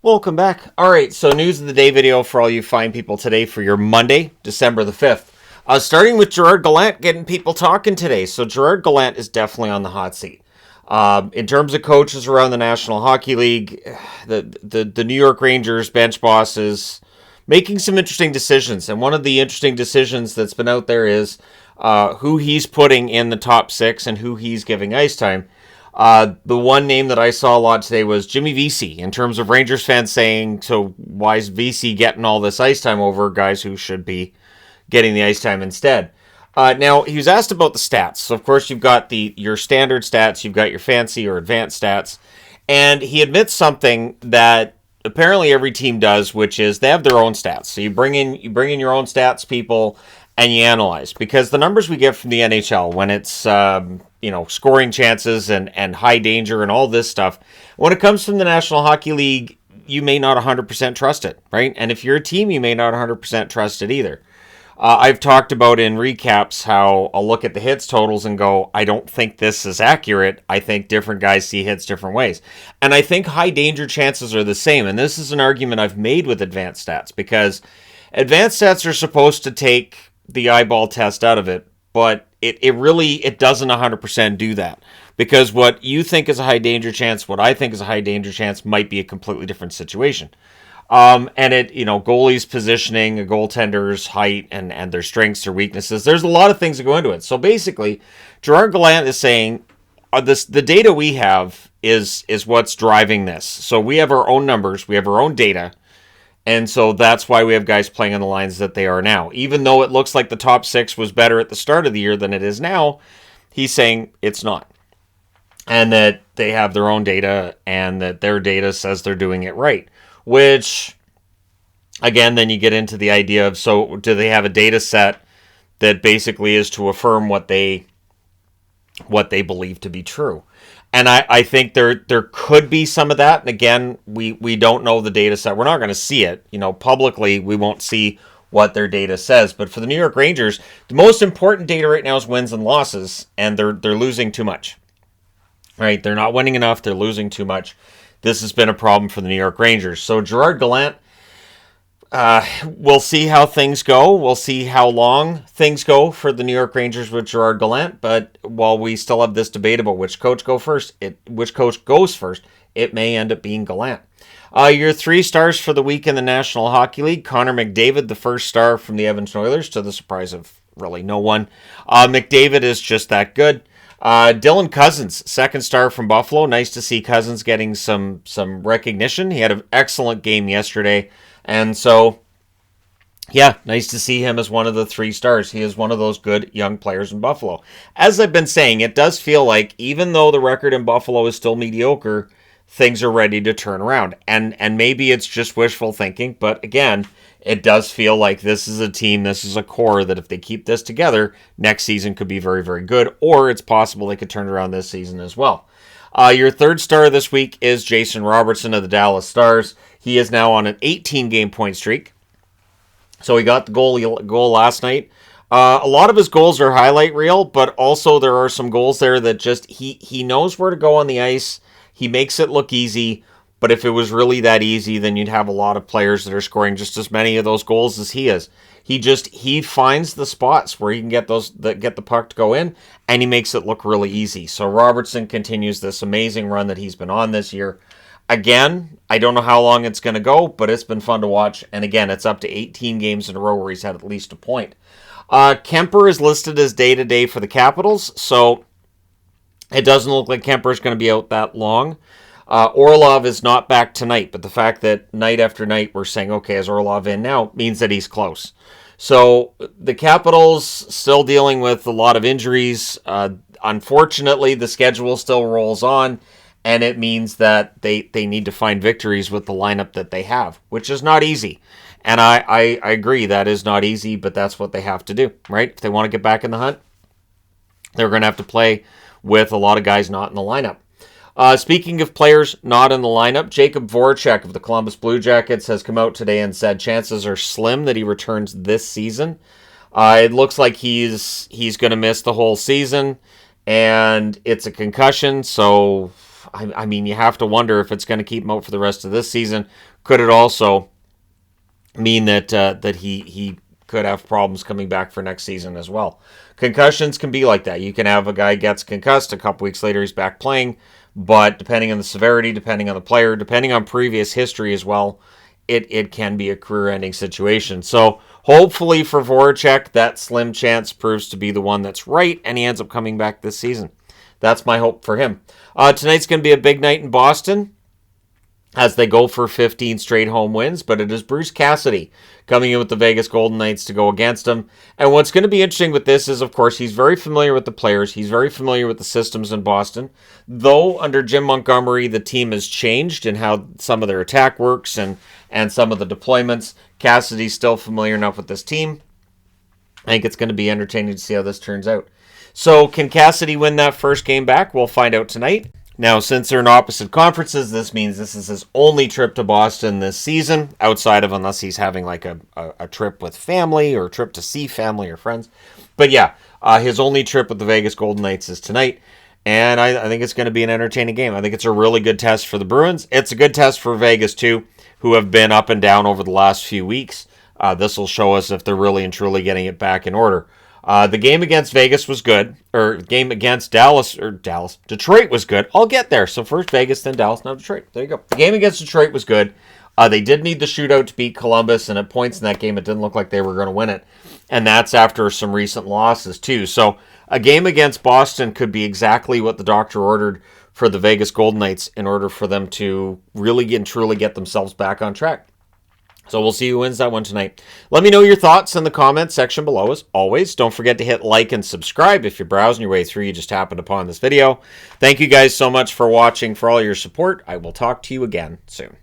Welcome back. All right, so news of the day video for all you fine people today for your Monday, December the 5th. Starting with Gerard Gallant getting people talking today. So Gerard Gallant is definitely on the hot seat. In terms of coaches around the National Hockey League, the New York Rangers bench boss is making some interesting decisions. And one of the interesting decisions that's been out there is who he's putting in the top six and who he's giving ice time. The one name that I saw a lot today was Jimmy Vesey, in terms of Rangers fans saying, so why is Vesey getting all this ice time over guys who should be getting the ice time instead? Now, he was asked about the stats. So, of course, you've got your standard stats, you've got your fancy or advanced stats, and he admits something that apparently every team does, which is they have their own stats. So you bring in your own stats, people, and you analyze. Because the numbers we get from the NHL, when it's scoring chances and high danger and all this stuff, when it comes from the National Hockey League, you may not 100% trust it, right? And if you're a team, you may not 100% trust it either. I've talked about in recaps how I'll look at the hits totals and go, I don't think this is accurate. I think different guys see hits different ways. And I think high danger chances are the same. And this is an argument I've made with advanced stats, because advanced stats are supposed to take the eyeball test out of it, but it really doesn't 100% do that, because what you think is a high danger chance, what I think is a high danger chance, might be a completely different situation. And goalies' positioning, a goaltender's height, and their strengths or weaknesses. There's a lot of things that go into it. So basically, Gerard Gallant is saying the data we have is what's driving this. So we have our own numbers, we have our own data, and so that's why we have guys playing on the lines that they are now. Even though it looks like the top six was better at the start of the year than it is now, he's saying it's not. And that they have their own data, and that their data says they're doing it right. Which, again, then you get into the idea of, so do they have a data set that basically is to affirm what they believe to be true? And I think there could be some of that. And again, we don't know the data set. We're not going to see it. Publicly, we won't see what their data says. But for the New York Rangers, the most important data right now is wins and losses, and they're losing too much. Right? They're not winning enough. They're losing too much. This has been a problem for the New York Rangers. So Gerard Gallant, we'll see how things go. We'll see how long things go for the New York Rangers with Gerard Gallant. But while we still have this debate about which coach goes first, it may end up being Gallant. Your 3 stars for the week in the National Hockey League: Connor McDavid, the first star from the Edmonton Oilers, to the surprise of really no one. McDavid is just that good. Dylan Cousins, second star from Buffalo. Nice to see Cousins getting some recognition. He had an excellent game yesterday. And so, yeah, nice to see him as one of the 3 stars. He is one of those good young players in Buffalo. As I've been saying, it does feel like, even though the record in Buffalo is still mediocre, things are ready to turn around. And maybe it's just wishful thinking, but again, it does feel like this is a team, this is a core that if they keep this together, next season could be very, very good, or it's possible they could turn around this season as well. Your 3rd star this week is Jason Robertson of the Dallas Stars. He is now on an 18-game point streak. So he got the goal last night. A lot of his goals are highlight reel, but also there are some goals there that just he knows where to go on the ice. He makes it look easy. But if it was really that easy, then you'd have a lot of players that are scoring just as many of those goals as he is. He finds the spots where he can get the puck to go in, and he makes it look really easy. So Robertson continues this amazing run that he's been on this year. Again, I don't know how long it's going to go, but it's been fun to watch. And again, it's up to 18 games in a row where he's had at least a point. Kemper is listed as day-to-day for the Capitals, so it doesn't look like Kemper is going to be out that long. Orlov is not back tonight, but the fact that night after night we're saying, okay, is Orlov in now, means that he's close. So the Capitals still dealing with a lot of injuries. Unfortunately, the schedule still rolls on, and it means that they need to find victories with the lineup that they have, which is not easy. And I agree, that is not easy, but that's what they have to do, right? If they want to get back in the hunt, they're going to have to play with a lot of guys not in the lineup. Speaking of players not in the lineup, Jacob Voracek of the Columbus Blue Jackets has come out today and said chances are slim that he returns this season. It looks like he's going to miss the whole season, and it's a concussion, so I mean, you have to wonder if it's going to keep him out for the rest of this season. Could it also mean that that he could have problems coming back for next season as well? Concussions can be like that. You can have a guy gets concussed, a couple weeks later he's back playing, but depending on the severity, depending on the player, depending on previous history as well, it can be a career-ending situation. So hopefully for Voracek, that slim chance proves to be the one that's right, and he ends up coming back this season. That's my hope for him. Tonight's going to be a big night in Boston as they go for 15 straight home wins, but it is Bruce Cassidy coming in with the Vegas Golden Knights to go against him. And what's going to be interesting with this is, of course, he's very familiar with the players. He's very familiar with the systems in Boston. Though under Jim Montgomery, the team has changed in how some of their attack works and some of the deployments. Cassidy's still familiar enough with this team. I think it's going to be entertaining to see how this turns out. So can Cassidy win that first game back? We'll find out tonight. Now, since they're in opposite conferences, this means this is his only trip to Boston this season, outside of unless he's having like a trip with family or a trip to see family or friends. But yeah, his only trip with the Vegas Golden Knights is tonight, and I think it's going to be an entertaining game. I think it's a really good test for the Bruins. It's a good test for Vegas, too, who have been up and down over the last few weeks. This will show us if they're really and truly getting it back in order. The game against Vegas was good, or game against Detroit was good. I'll get there. So first Vegas, then Dallas, now Detroit. There you go. The game against Detroit was good. They did need the shootout to beat Columbus, and at points in that game, it didn't look like they were going to win it. And that's after some recent losses, too. So a game against Boston could be exactly what the doctor ordered for the Vegas Golden Knights in order for them to really and truly get themselves back on track. So we'll see who wins that one tonight. Let me know your thoughts in the comments section below as always. Don't forget to hit like and subscribe if you're browsing your way through. You just happened upon this video. Thank you guys so much for watching, for all your support. I will talk to you again soon.